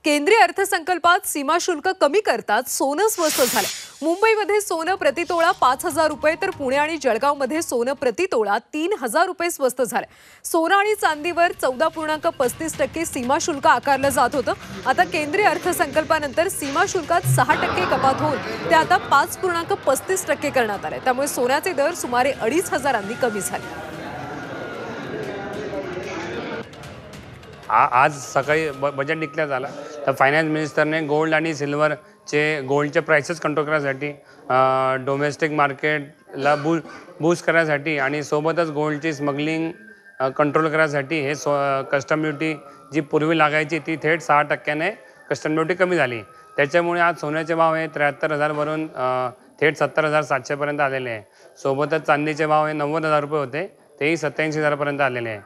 केंद्रीय अर्थसंकल्पात सीमा शुल्क कमी करतात सोनं स्वस्त झालं। मुंबईमध्ये सोनं प्रतितोळा 5,000 रुपये तर पुणे आणि जळगावमध्ये सोनं प्रतितोळा 3,000 रुपये स्वस्त झालं। सोनं आणि चांदीवर 14.35% सीमा शुल्क आकारलं जात होतं। आता केंद्रीय अर्थसंकल्पानंतर सीमा शुल्कात 6% कपात होऊन ते आता 5.35% करण्यात आले। त्यामुळे सोन्याचे दर सुमारे 2,500 कमी झाले। आज सकाळी बजेट डिक्लेअर झाला तर फायनान्स मिनिस्टरने गोल्ड आणि सिल्वरचे गोल्डचे प्राइसेस कंट्रोल करण्यासाठी डोमेस्टिक मार्केटला बूस्ट करण्यासाठी आणि सोबतच गोल्डची स्मगलिंग कंट्रोल करण्यासाठी हे कस्टम ड्युटी जी पूर्वी लागायची ती थेट 6%ने कस्टम ड्युटी कमी झाली। त्याच्यामुळे आज सोन्याचे भाव हे 73,000 वरून थेट 70,700 पर्यंत आलेले आहे। सोबतच चांदीचे भाव हे 90,000 रुपये होते, तेही 87,000 पर्यंत आलेले आहे।